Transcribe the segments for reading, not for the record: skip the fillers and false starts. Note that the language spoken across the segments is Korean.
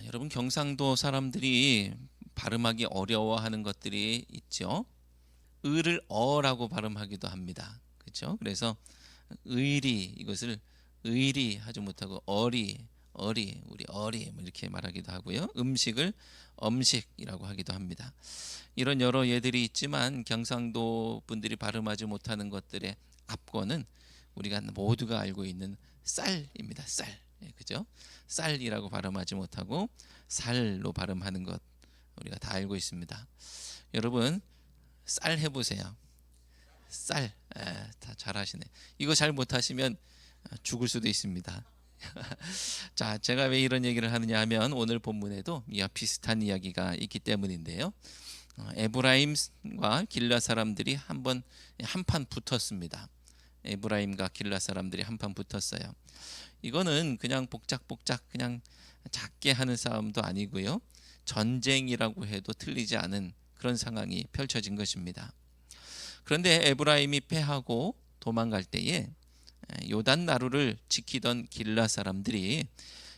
여러분, 경상도 사람들이 발음하기 어려워하는 것들이 있죠. 을을 어라고 발음하기도 합니다. 그렇죠? 그래서 의리, 이것을 의리 하지 못하고 어리, 우리 어리 뭐 이렇게 말하기도 하고요. 음식을 엄식이라고 하기도 합니다. 이런 여러 예들이 있지만 경상도 분들이 발음하지 못하는 것들의 압권은 우리가 모두가 알고 있는 쌀입니다. 쌀. 그죠? 쌀이라고 발음하지 못하고 살로 발음하는 것 우리가 다 알고 있습니다. 여러분, 쌀 해보세요. 쌀. 다 잘하시네. 이거 잘 못하시면 죽을 수도 있습니다. 자, 제가 왜 이런 얘기를 하느냐 하면 오늘 본문에도 이와 비슷한 이야기가 있기 때문인데요. 에브라임과 길라 사람들이 한판 붙었습니다. 에브라임과 길라 사람들이 한판 붙었어요. 이거는 그냥 복작복작 그냥 작게 하는 싸움도 아니고요. 전쟁이라고 해도 틀리지 않은 그런 상황이 펼쳐진 것입니다. 그런데 에브라임이 패하고 도망갈 때에 요단 나루를 지키던 길라 사람들이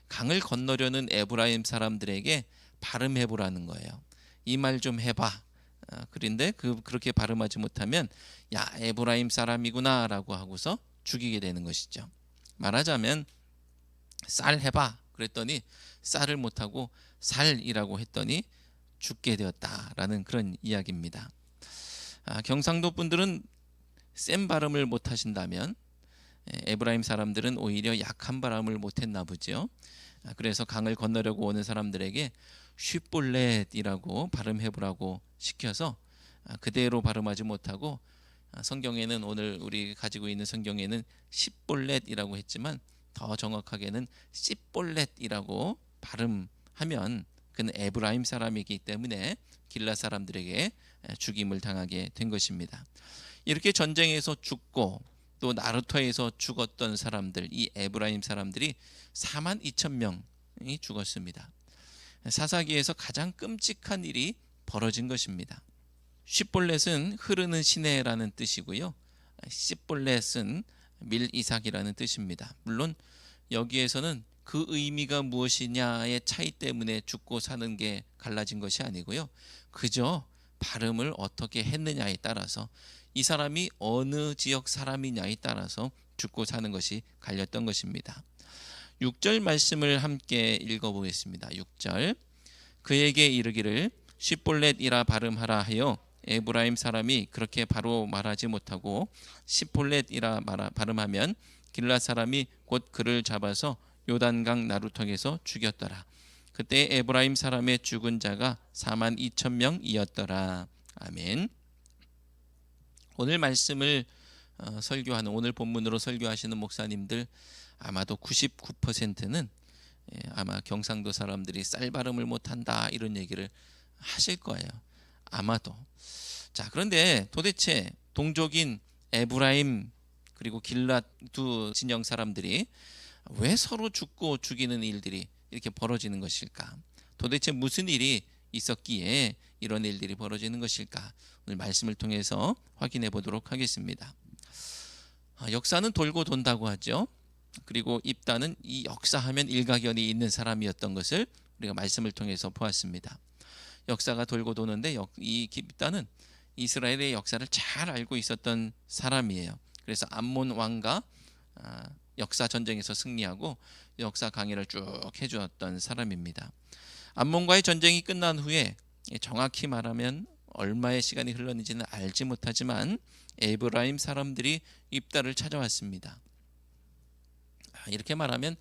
강을 건너려는 에브라임 사람들에게 발음해 보라는 거예요. 이 말 좀 해봐. 그런데 그렇게 발음하지 못하면 야, 에브라임 사람이구나라고 하고서 죽이게 되는 것이죠. 말하자면 쌀 해봐 그랬더니 쌀을 못하고 살이라고 했더니 죽게 되었다라는 그런 이야기입니다. 경상도 분들은 센 발음을 못하신다면 에브라임 사람들은 오히려 약한 발음을 못했나 보죠. 그래서 강을 건너려고 오는 사람들에게 쉬볼렛이라고 발음해보라고 시켜서 그대로 발음하지 못하고 성경에는 오늘 우리 가지고 있는 성경에는 십볼렛이라고 했지만 더 정확하게는 씨볼렛이라고 발음하면 그는 에브라임 사람이기 때문에 길라 사람들에게 죽임을 당하게 된 것입니다. 이렇게 전쟁에서 죽고 또 나루터에서 죽었던 사람들, 이 에브라임 사람들이 42,000명이 죽었습니다. 사사기에서 가장 끔찍한 일이 벌어진 것입니다. 쉽볼렛은 흐르는 시내라는 뜻이고요. 씨볼렛은 밀이삭이라는 뜻입니다. 물론 여기에서는 그 의미가 무엇이냐의 차이 때문에 죽고 사는 게 갈라진 것이 아니고요. 그저 발음을 어떻게 했느냐에 따라서 이 사람이 어느 지역 사람이냐에 따라서 죽고 사는 것이 갈렸던 것입니다. 6절 말씀을 함께 읽어보겠습니다. 6절 그에게 이르기를 쉽볼렛이라 발음하라 하여 에브라임 사람이 그렇게 바로 말하지 못하고 십볼렛이라 발음하면 길라 사람이 곧 그를 잡아서 요단강 나루턱에서 죽였더라. 그때 에브라임 사람의 죽은 자가 42,000명이었더라. 아멘. 오늘 말씀을 설교하는 오늘 본문으로 설교하시는 목사님들 아마도 99%는 아마 경상도 사람들이 쌀 발음을 못한다 이런 얘기를 하실 거예요. 아마도. 자, 그런데 도대체 동족인 에브라임 그리고 길랏 두 진영 사람들이 왜 서로 죽고 죽이는 일들이 이렇게 벌어지는 것일까? 도대체 무슨 일이 있었기에 이런 일들이 벌어지는 것일까? 오늘 말씀을 통해서 확인해 보도록 하겠습니다. 역사는 돌고 돈다고 하죠. 그리고 입다는 이 역사하면 일가견이 있는 사람이었던 것을 우리가 말씀을 통해서 보았습니다. 역사가 돌고 도는데 이 입다는 이스라엘의 역사를 잘 알고 있었던 사람이에요. 그래서 암몬 왕과 역사 전쟁에서 승리하고 역사 강의를 쭉 해주었던 사람입니다. 암몬과의 전쟁이 끝난 후에 정확히 말하면 얼마의 시간이 흘렀는지는 알지 못하지만 에브라임 사람들이 입다를 찾아왔습니다. 이렇게 말하면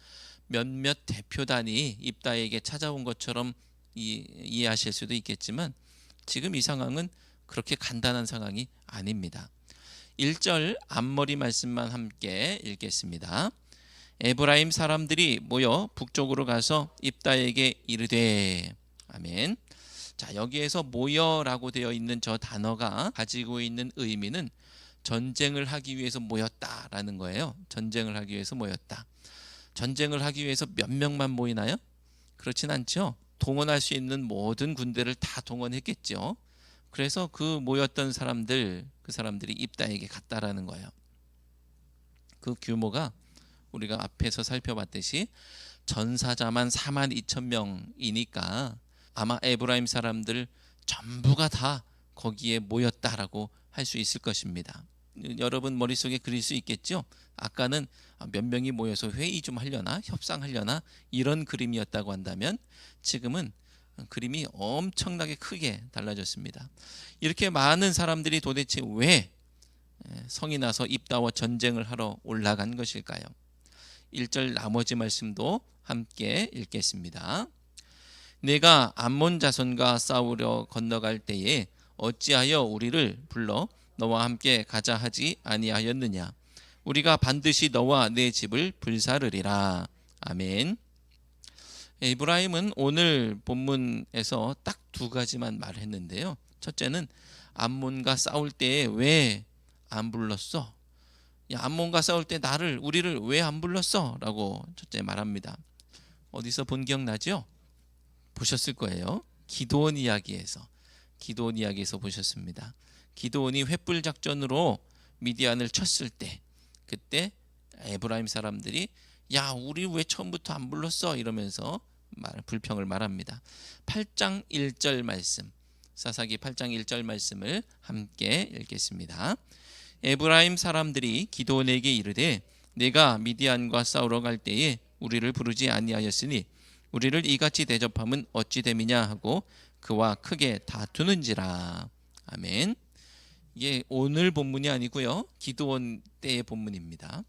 몇몇 대표단이 입다에게 찾아온 것처럼 이해하실 수도 있겠지만 지금 이 상황은 그렇게 간단한 상황이 아닙니다. 1절 앞머리 말씀만 함께 읽겠습니다. 에브라임 사람들이 모여 북쪽으로 가서 입다에게 이르되 아멘. 자, 여기에서 모여라고 되어 있는 저 단어가 가지고 있는 의미는 전쟁을 하기 위해서 모였다라는 거예요. 전쟁을 하기 위해서 모였다. 전쟁을 하기 위해서 몇 명만 모이나요? 그렇진 않죠. 동원할 수 있는 모든 군대를 다 동원했겠죠. 그래서 그 모였던 사람들, 그 사람들이 입다에게 갔다라는 거예요. 그 규모가 우리가 앞에서 살펴봤듯이 전사자만 4만 2천 명이니까 아마 에브라임 사람들 전부가 다 거기에 모였다라고 할 수 있을 것입니다. 여러분 머릿속에 그릴 수 있겠죠? 아까는 몇 명이 모여서 회의 좀 하려나 협상하려나 이런 그림이었다고 한다면 지금은 그림이 엄청나게 크게 달라졌습니다. 이렇게 많은 사람들이 도대체 왜 성이 나서 입다와 전쟁을 하러 올라간 것일까요? 1절 나머지 말씀도 함께 읽겠습니다. 내가 암몬 자손과 싸우려 건너갈 때에 어찌하여 우리를 불러 너와 함께 가자 하지 아니하였느냐? 우리가 반드시 너와 내 집을 불사르리라. 아멘. 이브라임은 오늘 본문에서 딱 두 가지만 말했는데요. 첫째는 암몬과 싸울 때에 왜 안 불렀어? 야, 암몬과 싸울 때 우리를 왜 안 불렀어? 라고 첫째 말합니다. 어디서 본 기억나죠? 보셨을 거예요. 기드온 이야기에서 보셨습니다. 기드온이 횃불 작전으로 미디안을 쳤을 때 그때 에브라임 사람들이 야, 우리 왜 처음부터 안 불렀어? 이러면서 불평을 말합니다. 8장 1절 말씀, 사사기 8장 1절 말씀을 함께 읽겠습니다. 에브라임 사람들이 기드온에게 이르되 내가 미디안과 싸우러 갈 때에 우리를 부르지 아니하였으니 우리를 이같이 대접함은 어찌 됨이냐 하고 그와 크게 다투는지라. 아멘. 이게 오늘 본문이 아니고요, 기드온 때의 본문입니다.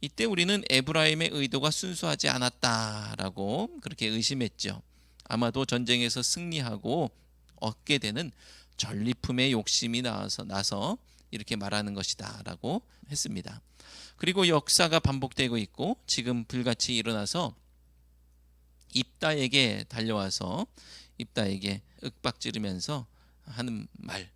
이때 우리는 에브라임의 의도가 순수하지 않았다라고 그렇게 의심했죠. 아마도 전쟁에서 승리하고 얻게 되는 전리품의 욕심이 나서 이렇게 말하는 것이다라고 했습니다. 그리고 역사가 반복되고 있고 지금 불같이 일어나서 입다에게 달려와서 입다에게 윽박지르면서 하는 말,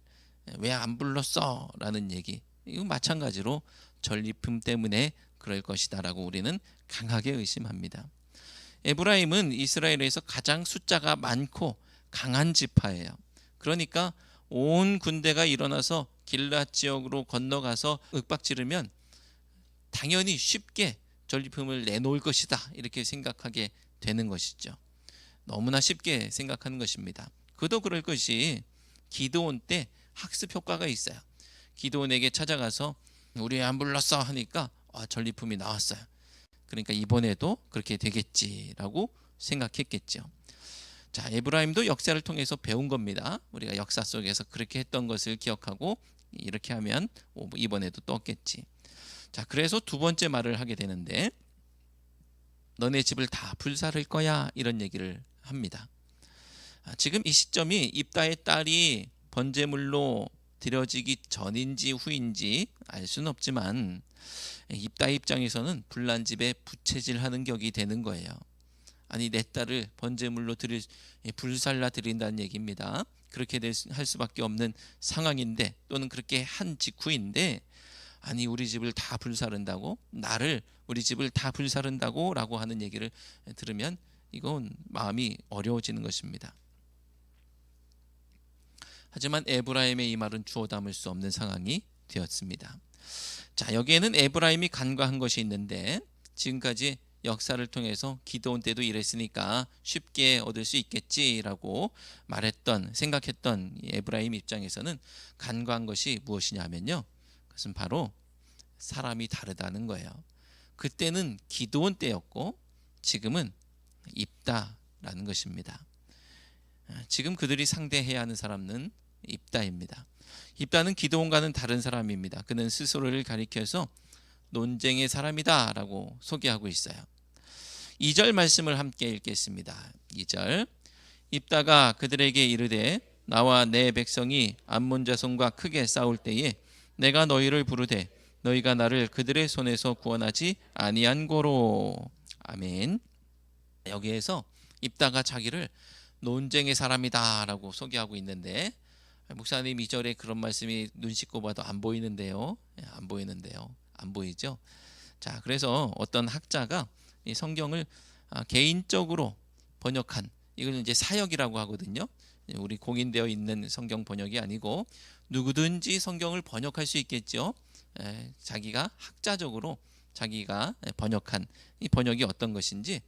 왜 안 불렀어? 라는 얘기, 이거 마찬가지로 전리품 때문에 그럴 것이다 라고 우리는 강하게 의심합니다. 에브라임은 이스라엘에서 가장 숫자가 많고 강한 지파예요. 그러니까 온 군대가 일어나서 길앗 지역으로 건너가서 윽박지르면 당연히 쉽게 전리품을 내놓을 것이다 이렇게 생각하게 되는 것이죠. 너무나 쉽게 생각하는 것입니다. 그도 그럴 것이 기드온 때 학습 효과가 있어요. 기드온에게 찾아가서 우리 안 불렀어 하니까 전리품이 나왔어요. 그러니까 이번에도 그렇게 되겠지라고 생각했겠죠. 자, 에브라임도 역사를 통해서 배운 겁니다. 우리가 역사 속에서 그렇게 했던 것을 기억하고 이렇게 하면 이번에도 떴겠지. 자, 그래서 두 번째 말을 하게 되는데 너네 집을 다 불사를 거야 이런 얘기를 합니다. 지금 이 시점이 입다의 딸이 번제물로 드려지기 전인지 후인지 알 수는 없지만 입다 입장에서는 불난 집에 부채질하는 격이 되는 거예요. 아니, 내 딸을 번제물로 불살라 드린다는 얘기입니다. 그렇게 할 수밖에 없는 상황인데 또는 그렇게 한 직후인데 아니 우리 집을 다 불사른다고? 우리 집을 다 불사른다고? 라고 하는 얘기를 들으면 이건 마음이 어려워지는 것입니다. 하지만 에브라임의 이 말은 주워 담을 수 없는 상황이 되었습니다. 자, 여기에는 에브라임이 간과한 것이 있는데 지금까지 역사를 통해서 기드온 때도 이랬으니까 쉽게 얻을 수 있겠지라고 생각했던 에브라임 입장에서는 간과한 것이 무엇이냐면요, 그것은 바로 사람이 다르다는 거예요. 그때는 기드온 때였고 지금은 입다라는 것입니다. 지금 그들이 상대해야 하는 사람은 입다입니다. 입다는 기드온과는 다른 사람입니다. 그는 스스로를 가리켜서 논쟁의 사람이다 라고 소개하고 있어요. 2절 말씀을 함께 읽겠습니다. 2절, 입다가 그들에게 이르되 나와 내 백성이 암몬 자손과 크게 싸울 때에 내가 너희를 부르되 너희가 나를 그들의 손에서 구원하지 아니한 고로. 아멘. 여기에서 입다가 자기를 논쟁의 사람이다 라고 소개하고 있는데 목사님 2절에 그런 말씀이 눈 씻고 봐도 안 보이는데요. 안 보이죠? 자, 그래서 어떤 학자가 이 성경을 개인적으로 번역한, 이걸 이제 사역이라고 하거든요. 우리 공인되어 있는 성경 번역이 아니고 누구든지 성경을 번역할 수 있겠죠. 자기가 학자적으로 자기가 번역한 이 번역이 어떤 것인지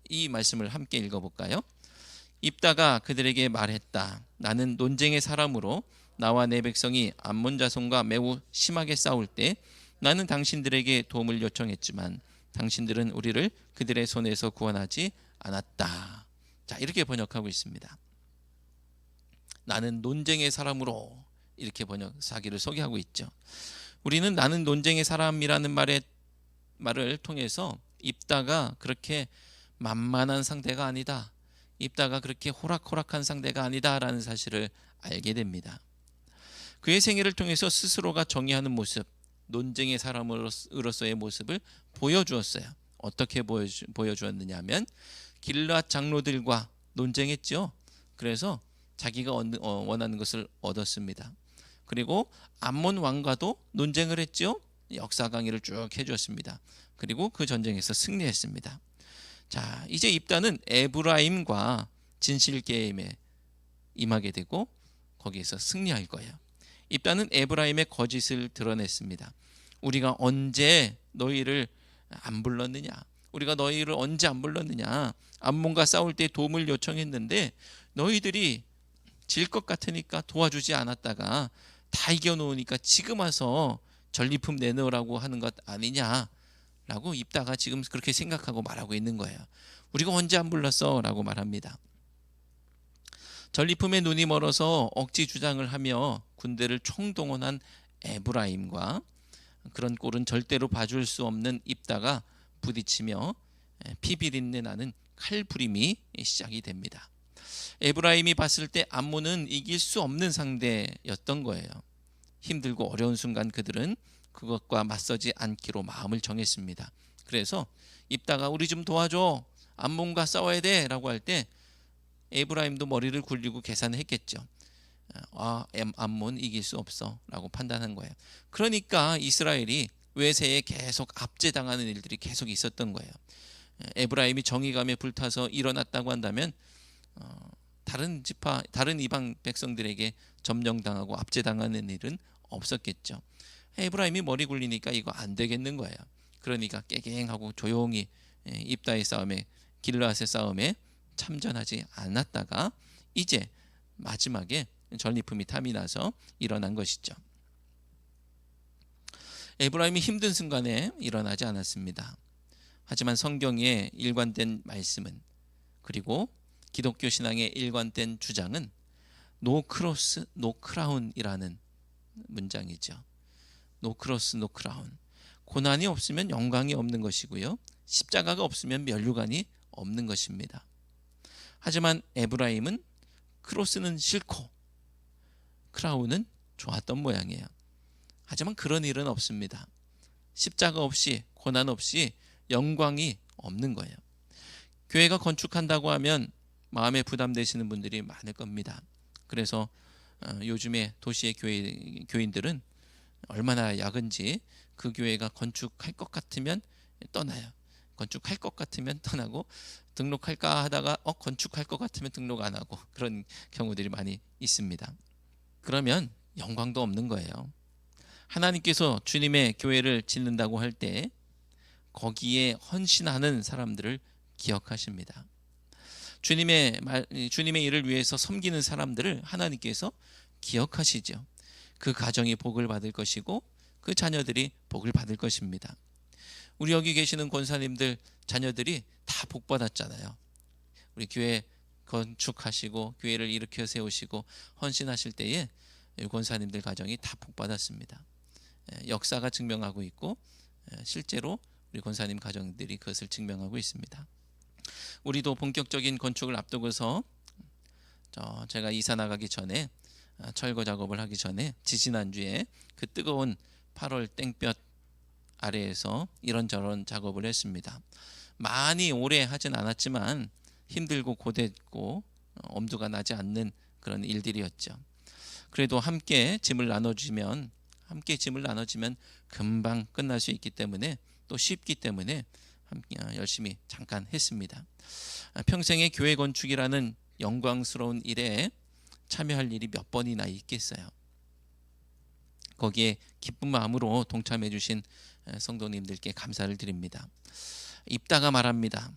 이 말씀을 함께 읽어볼까요? 입다가 그들에게 말했다. 나는 논쟁의 사람으로 나와 내 백성이 암몬 자손과 매우 심하게 싸울 때 나는 당신들에게 도움을 요청했지만 당신들은 우리를 그들의 손에서 구원하지 않았다. 자, 이렇게 번역하고 있습니다. 나는 논쟁의 사람으로 이렇게 자기를 소개하고 있죠. 우리는 나는 논쟁의 사람이라는 말을 통해서 입다가 그렇게 만만한 상대가 아니다. 입다가 그렇게 호락호락한 상대가 아니다라는 사실을 알게 됩니다. 그의 생애를 통해서 스스로가 정의하는 모습, 논쟁의 사람으로서의 모습을 보여주었어요. 어떻게 보여주었느냐 하면 길앗 장로들과 논쟁했죠. 그래서 자기가 원하는 것을 얻었습니다. 그리고 암몬 왕과도 논쟁을 했죠. 역사 강의를 쭉 해주었습니다. 그리고 그 전쟁에서 승리했습니다. 자, 이제 입다는 에브라임과 진실 게임에 임하게 되고 거기에서 승리할 거예요. 입다는 에브라임의 거짓을 드러냈습니다. 우리가 언제 너희를 안 불렀느냐? 우리가 너희를 언제 안 불렀느냐? 암몬과 싸울 때 도움을 요청했는데 너희들이 질 것 같으니까 도와주지 않았다가 다 이겨놓으니까 지금 와서 전리품 내놓으라고 하는 것 아니냐라고 입다가 지금 그렇게 생각하고 말하고 있는 거예요. 우리가 언제 안 불렀어? 라고 말합니다. 전리품에 눈이 멀어서 억지 주장을 하며 군대를 총동원한 에브라임과 그런 꼴은 절대로 봐줄 수 없는 입다가 부딪히며 피 비린내 나는 칼부림이 시작이 됩니다. 에브라임이 봤을 때 암몬은 이길 수 없는 상대였던 거예요. 힘들고 어려운 순간 그들은 그것과 맞서지 않기로 마음을 정했습니다. 그래서 입다가 우리 좀 도와줘, 암몬과 싸워야 돼 라고 할 때 에브라임도 머리를 굴리고 계산을 했겠죠. 암몬 이길 수 없어 라고 판단한 거예요. 그러니까 이스라엘이 외세에 계속 압제당하는 일들이 계속 있었던 거예요. 에브라임이 정의감에 불타서 일어났다고 한다면 다른 이방 백성들에게 점령당하고 압제당하는 일은 없었겠죠. 에브라임이 머리 굴리니까 이거 안 되겠는 거예요. 그러니까 깨갱하고 조용히 입다의 싸움에, 길르앗의 싸움에 참전하지 않았다가 이제 마지막에 전리품이 탐이 나서 일어난 것이죠. 에브라임이 힘든 순간에 일어나지 않았습니다. 하지만 성경의 일관된 말씀은, 그리고 기독교 신앙의 일관된 주장은 노 크로스 노 크라운이라는 문장이죠. 노 크로스 노 크라운. 고난이 없으면 영광이 없는 것이고요. 십자가가 없으면 면류관이 없는 것입니다. 하지만 에브라임은 크로스는 싫고 크라운은 좋았던 모양이에요. 하지만 그런 일은 없습니다. 십자가 없이, 고난 없이 영광이 없는 거예요. 교회가 건축한다고 하면 마음에 부담되시는 분들이 많을 겁니다. 그래서 요즘에 도시의 교인들은 얼마나 약은지 그 교회가 건축할 것 같으면 떠나요. 건축할 것 같으면 떠나고, 등록할까 하다가 건축할 것 같으면 등록 안 하고, 그런 경우들이 많이 있습니다. 그러면 영광도 없는 거예요. 하나님께서 주님의 교회를 짓는다고 할 때 거기에 헌신하는 사람들을 기억하십니다. 주님의 일을 위해서 섬기는 사람들을 하나님께서 기억하시죠. 그 가정이 복을 받을 것이고 그 자녀들이 복을 받을 것입니다. 우리 여기 계시는 권사님들 자녀들이 다 복 받았잖아요. 우리 교회 건축하시고 교회를 일으켜 세우시고 헌신하실 때에 권사님들 가정이 다 복 받았습니다. 역사가 증명하고 있고 실제로 우리 권사님 가정들이 그것을 증명하고 있습니다. 우리도 본격적인 건축을 앞두고서 제가 이사 나가기 전에, 철거 작업을 하기 전에 지지난주에 그 뜨거운 8월 땡볕 아래에서 이런저런 작업을 했습니다. 많이 오래 하진 않았지만 힘들고 고됐고 엄두가 나지 않는 그런 일들이었죠. 그래도 함께 짐을 나눠주면 금방 끝날 수 있기 때문에, 또 쉽기 때문에 열심히 잠깐 했습니다. 평생의 교회 건축이라는 영광스러운 일에 참여할 일이 몇 번이나 있겠어요. 거기에 기쁜 마음으로 동참해 주신 성도님들께 감사를 드립니다. 입다가 말합니다.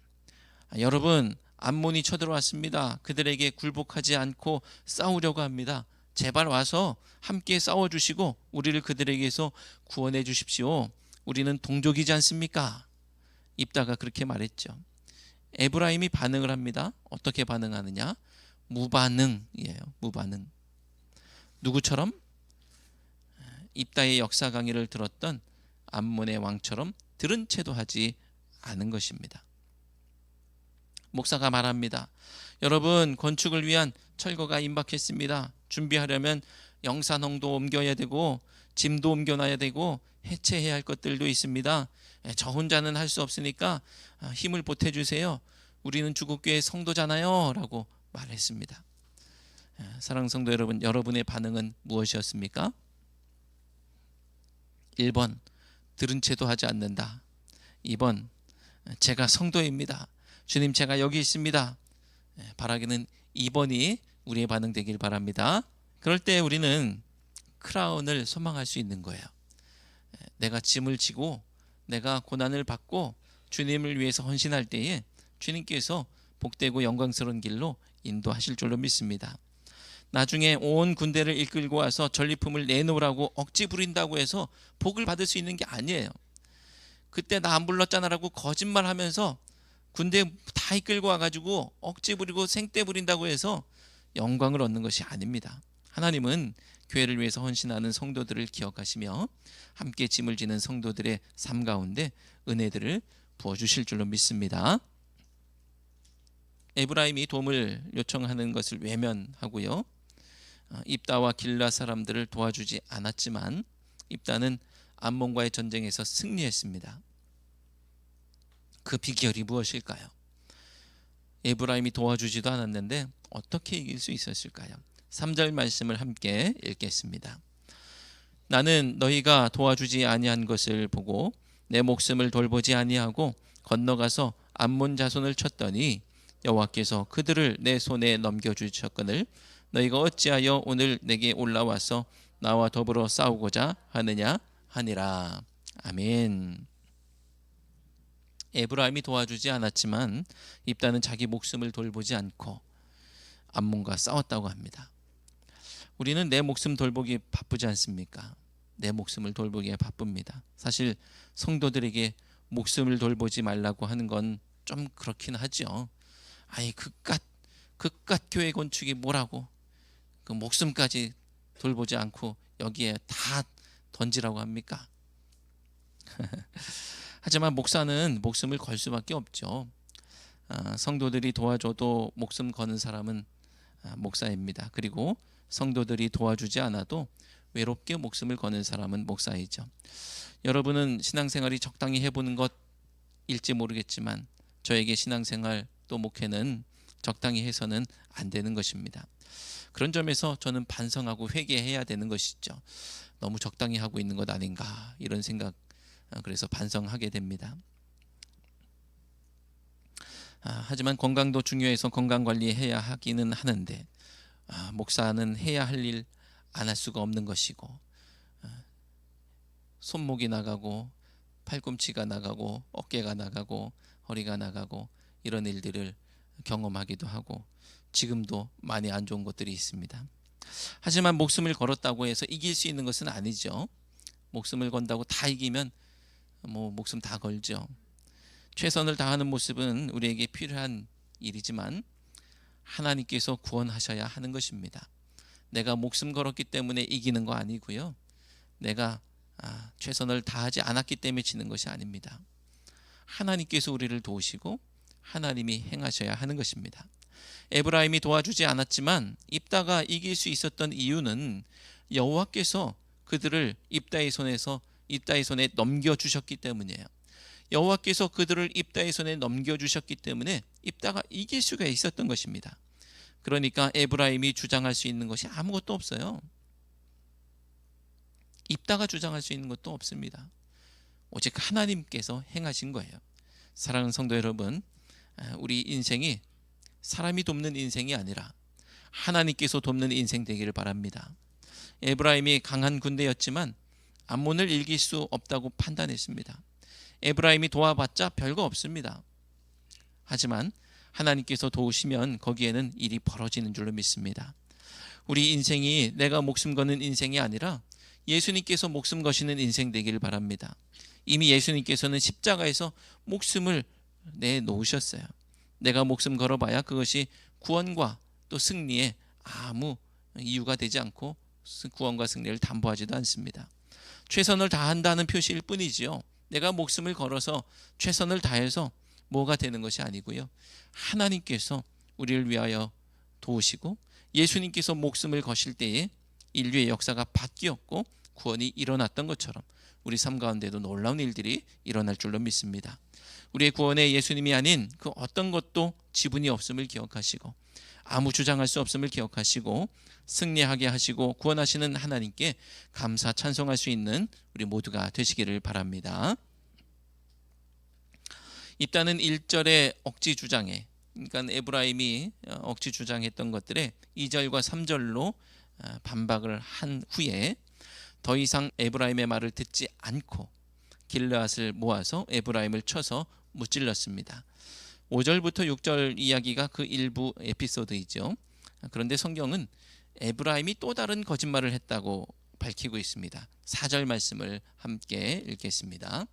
여러분, 암몬이 쳐들어왔습니다. 그들에게 굴복하지 않고 싸우려고 합니다. 제발 와서 함께 싸워주시고 우리를 그들에게서 구원해 주십시오. 우리는 동족이지 않습니까? 입다가 그렇게 말했죠. 에브라임이 반응을 합니다. 어떻게 반응하느냐? 무반응이에요. 무반응. 누구처럼? 입다의 역사 강의를 들었던 암몬의 왕처럼 들은 채도 하지 않은 것입니다. 목사가 말합니다. 여러분, 건축을 위한 철거가 임박했습니다. 준비하려면 영산홍도 옮겨야 되고 짐도 옮겨놔야 되고 해체해야 할 것들도 있습니다. 저 혼자는 할 수 없으니까 힘을 보태주세요. 우리는 주국교회 성도잖아요 라고 말했습니다. 사랑하는 성도 여러분, 여러분의 반응은 무엇이었습니까? 1번, 들은 채도 하지 않는다. 2번, 제가 성도입니다. 주님, 제가 여기 있습니다. 바라기는 2번이 우리의 반응 되길 바랍니다. 그럴 때 우리는 크라운을 소망할 수 있는 거예요. 내가 짐을 지고 내가 고난을 받고 주님을 위해서 헌신할 때에 주님께서 복되고 영광스러운 길로 인도하실 줄로 믿습니다. 나중에 온 군대를 이끌고 와서 전리품을 내놓으라고 억지 부린다고 해서 복을 받을 수 있는 게 아니에요. 그때 나 안 불렀잖아라고 거짓말하면서 군대 다 이끌고 와가지고 억지 부리고 생떼 부린다고 해서 영광을 얻는 것이 아닙니다. 하나님은 교회를 위해서 헌신하는 성도들을 기억하시며 함께 짐을 지는 성도들의 삶 가운데 은혜들을 부어주실 줄로 믿습니다. 에브라임이 도움을 요청하는 것을 외면하고요, 입다와 길라 사람들을 도와주지 않았지만 입다는 암몬과의 전쟁에서 승리했습니다. 그 비결이 무엇일까요? 에브라임이 도와주지도 않았는데 어떻게 이길 수 있었을까요? 3절 말씀을 함께 읽겠습니다. 나는 너희가 도와주지 아니한 것을 보고 내 목숨을 돌보지 아니하고 건너가서 암몬 자손을 쳤더니 여호와께서 그들을 내 손에 넘겨주셨거늘 너희가 어찌하여 오늘 내게 올라와서 나와 더불어 싸우고자 하느냐 하니라. 아멘. 에브라임이 도와주지 않았지만 입다는 자기 목숨을 돌보지 않고 암몬과 싸웠다고 합니다. 우리는 내 목숨 돌보기 바쁘지 않습니까? 내 목숨을 돌보기에 바쁩니다. 사실 성도들에게 목숨을 돌보지 말라고 하는 건 좀 그렇긴 하죠. 아이 그깟 교회 건축이 뭐라고 그 목숨까지 돌보지 않고 여기에 다 던지라고 합니까? 하지만 목사는 목숨을 걸 수밖에 없죠. 성도들이 도와줘도 목숨 거는 사람은 목사입니다. 그리고 성도들이 도와주지 않아도 외롭게 목숨을 거는 사람은 목사이죠. 여러분은 신앙생활이 적당히 해보는 것일지 모르겠지만 저에게 신앙생활 또 목회는 적당히 해서는 안 되는 것입니다. 그런 점에서 저는 반성하고 회개해야 되는 것이죠. 너무 적당히 하고 있는 것 아닌가 이런 생각, 그래서 반성하게 됩니다. 하지만 건강도 중요해서 건강관리해야 하기는 하는데 목사는 해야 할 일 안 할 수가 없는 것이고 손목이 나가고 팔꿈치가 나가고 어깨가 나가고 허리가 나가고 이런 일들을 경험하기도 하고 지금도 많이 안 좋은 것들이 있습니다. 하지만 목숨을 걸었다고 해서 이길 수 있는 것은 아니죠. 목숨을 건다고 다 이기면 목숨 다 걸죠. 최선을 다하는 모습은 우리에게 필요한 일이지만 하나님께서 구원하셔야 하는 것입니다. 내가 목숨 걸었기 때문에 이기는 거 아니고요, 내가 최선을 다하지 않았기 때문에 지는 것이 아닙니다. 하나님께서 우리를 도우시고 하나님이 행하셔야 하는 것입니다. 에브라임이 도와주지 않았지만 입다가 이길 수 있었던 이유는 여호와께서 그들을 입다의 손에 넘겨주셨기 때문이에요. 여호와께서 그들을 입다의 손에 넘겨주셨기 때문에 입다가 이길 수가 있었던 것입니다. 그러니까 에브라임이 주장할 수 있는 것이 아무것도 없어요. 입다가 주장할 수 있는 것도 없습니다. 오직 하나님께서 행하신 거예요. 사랑하는 성도 여러분, 우리 인생이 사람이 돕는 인생이 아니라 하나님께서 돕는 인생 되기를 바랍니다. 에브라임이 강한 군대였지만 암몬을 이길 수 없다고 판단했습니다. 에브라임이 도와봤자 별거 없습니다. 하지만 하나님께서 도우시면 거기에는 일이 벌어지는 줄로 믿습니다. 우리 인생이 내가 목숨 거는 인생이 아니라 예수님께서 목숨 거시는 인생 되기를 바랍니다. 이미 예수님께서는 십자가에서 목숨을 내놓으셨어요. 내가 목숨 걸어봐야 그것이 구원과 또 승리에 아무 이유가 되지 않고 구원과 승리를 담보하지도 않습니다. 최선을 다한다는 표시일 뿐이지요. 내가 목숨을 걸어서 최선을 다해서 뭐가 되는 것이 아니고요. 하나님께서 우리를 위하여 도우시고 예수님께서 목숨을 거실 때에 인류의 역사가 바뀌었고 구원이 일어났던 것처럼 우리 삶 가운데도 놀라운 일들이 일어날 줄로 믿습니다. 우리의 구원에 예수님이 아닌 그 어떤 것도 지분이 없음을 기억하시고 아무 주장할 수 없음을 기억하시고 승리하게 하시고 구원하시는 하나님께 감사 찬송할 수 있는 우리 모두가 되시기를 바랍니다. 입다는 1절의 억지 주장에, 그러니까 에브라임이 억지 주장했던 것들에 2절과 3절로 반박을 한 후에 더 이상 에브라임의 말을 듣지 않고 길르앗을 모아서 에브라임을 쳐서 무찔렀습니다. 5절부터 6절 이야기가 그 일부 에피소드이죠. 그런데 성경은 에브라임이 또 다른 거짓말을 했다고 밝히고 있습니다. 4절 말씀을 함께 읽겠습니다.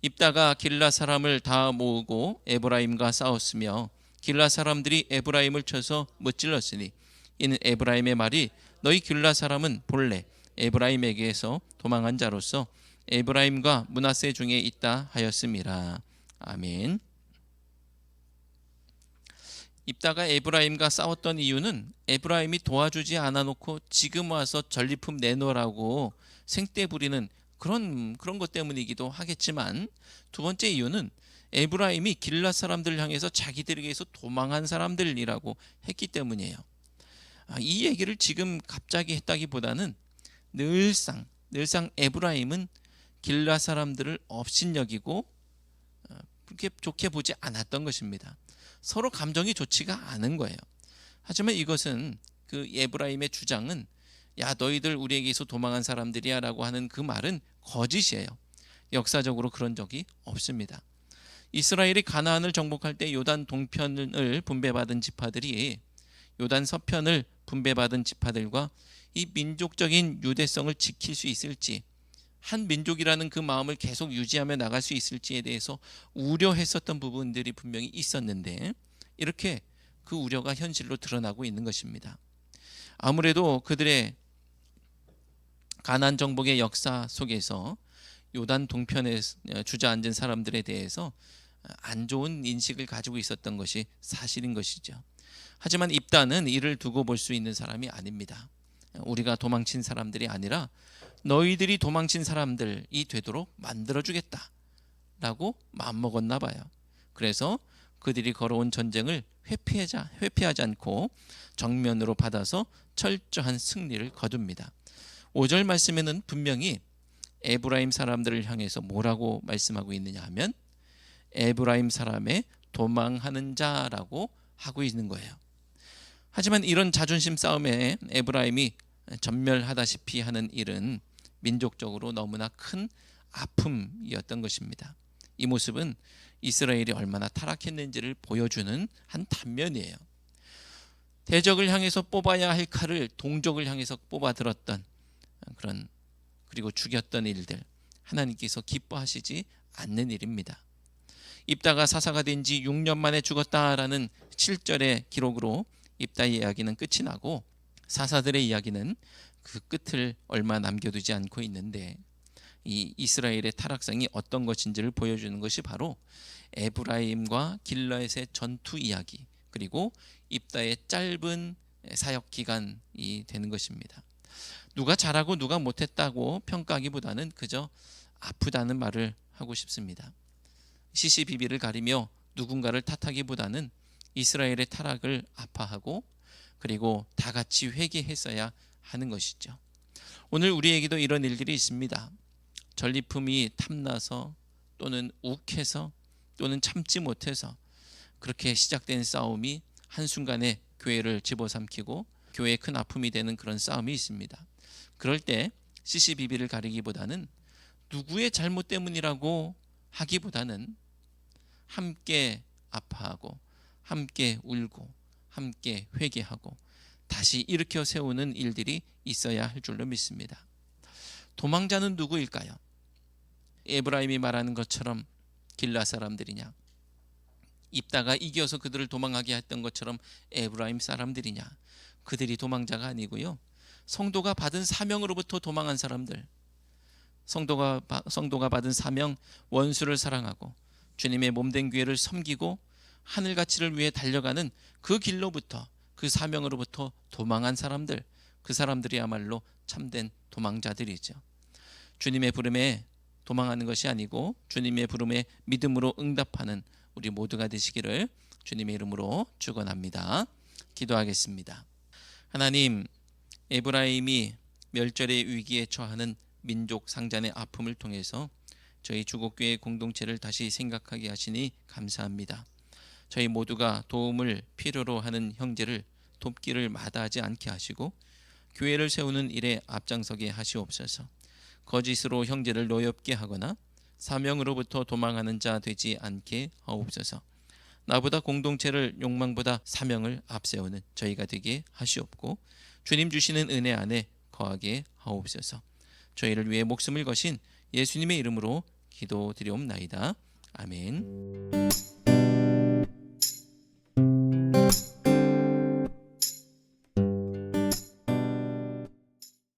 입다가 길라 사람을 다 모으고 에브라임과 싸웠으며 길라 사람들이 에브라임을 쳐서 무찔렀으니 이는 에브라임의 말이 너희 길라 사람은 본래 에브라임에게서 도망한 자로서 에브라임과 므낫세 중에 있다 하였음이라. 아멘. 입다가 에브라임과 싸웠던 이유는 에브라임이 도와주지 않아 놓고 지금 와서 전리품 내놓으라고 생떼 부리는 그런 것 때문이기도 하겠지만, 두 번째 이유는 에브라임이 길앗 사람들을 향해서 자기들에게서 도망한 사람들이라고 했기 때문이에요. 이 얘기를 지금 갑자기 했다기보다는 늘상 에브라임은 길앗 사람들을 업신여기고 그렇게 좋게 보지 않았던 것입니다. 서로 감정이 좋지가 않은 거예요. 하지만 이것은 그 에브라임의 주장은 야 너희들 우리에게서 도망한 사람들이야 라고 하는 그 말은 거짓이에요. 역사적으로 그런 적이 없습니다. 이스라엘이 가나안을 정복할 때 요단 동편을 분배받은 지파들이 요단 서편을 분배받은 지파들과 이 민족적인 유대성을 지킬 수 있을지, 한 민족이라는 그 마음을 계속 유지하며 나갈 수 있을지에 대해서 우려했었던 부분들이 분명히 있었는데, 이렇게 그 우려가 현실로 드러나고 있는 것입니다. 아무래도 그들의 가나안 정복의 역사 속에서 요단 동편에 주저앉은 사람들에 대해서 안 좋은 인식을 가지고 있었던 것이 사실인 것이죠. 하지만 입다는 이를 두고 볼 수 있는 사람이 아닙니다. 우리가 도망친 사람들이 아니라 너희들이 도망친 사람들이 되도록 만들어주겠다 라고 마음먹었나 봐요. 그래서 그들이 걸어온 전쟁을 회피하지 않고 정면으로 받아서 철저한 승리를 거둡니다. 5절 말씀에는 분명히 에브라임 사람들을 향해서 뭐라고 말씀하고 있느냐 하면 에브라임 사람의 도망하는 자라고 하고 있는 거예요. 하지만 이런 자존심 싸움에 에브라임이 전멸하다시피 하는 일은 민족적으로 너무나 큰 아픔이었던 것입니다. 이 모습은 이스라엘이 얼마나 타락했는지를 보여주는 한 단면이에요. 대적을 향해서 뽑아야 할 칼을 동족을 향해서 뽑아들었던 그런, 그리고 죽였던 일들, 하나님께서 기뻐하시지 않는 일입니다. 입다가 사사가 된 지 6년 만에 죽었다라는 7절의 기록으로 입다의 이야기는 끝이 나고 사사들의 이야기는 그 끝을 얼마 남겨두지 않고 있는데, 이 이스라엘의 타락상이 어떤 것인지를 보여주는 것이 바로 에브라임과 길르앗의 전투 이야기, 그리고 입다의 짧은 사역 기간이 되는 것입니다. 누가 잘하고 누가 못했다고 평가하기보다는 그저 아프다는 말을 하고 싶습니다. 시시비비를 가리며 누군가를 탓하기보다는 이스라엘의 타락을 아파하고 그리고 다 같이 회개했어야 하는 것이죠. 오늘 우리에게도 이런 일들이 있습니다. 전리품이 탐나서 또는 욱해서 또는 참지 못해서 그렇게 시작된 싸움이 한순간에 교회를 집어삼키고 교회에 큰 아픔이 되는 그런 싸움이 있습니다. 그럴 때 시시비비를 가리기보다는 누구의 잘못 때문이라고 하기보다는 함께 아파하고 함께 울고 함께 회개하고 다시 일으켜 세우는 일들이 있어야 할 줄로 믿습니다. 도망자는 누구일까요? 에브라임이 말하는 것처럼 길라 사람들이냐? 입다가 이겨서 그들을 도망하게 했던 것처럼 에브라임 사람들이냐? 그들이 도망자가 아니고요. 성도가 받은 사명으로부터 도망한 사람들. 성도가 받은 사명, 원수를 사랑하고 주님의 몸된 교회를 섬기고 하늘 가치를 위해 달려가는 그 길로부터, 그 사명으로부터 도망한 사람들, 그 사람들이야말로 참된 도망자들이죠. 주님의 부름에 도망하는 것이 아니고 주님의 부름에 믿음으로 응답하는 우리 모두가 되시기를 주님의 이름으로 축원합니다. 기도하겠습니다. 하나님, 에브라임이 멸절의 위기에 처하는 민족 상잔의 아픔을 통해서 저희 주곡교회 공동체를 다시 생각하게 하시니 감사합니다. 저희 모두가 도움을 필요로 하는 형제를 돕기를 마다하지 않게 하시고 교회를 세우는 일에 앞장서게 하시옵소서. 거짓으로 형제를 노엽게 하거나 사명으로부터 도망하는 자 되지 않게 하옵소서. 나보다 공동체를 욕망보다 사명을 앞세우는 저희가 되게 하시옵고 주님 주시는 은혜 안에 거하게 하옵소서. 저희를 위해 목숨을 거신 예수님의 이름으로 기도드리옵나이다. 아멘.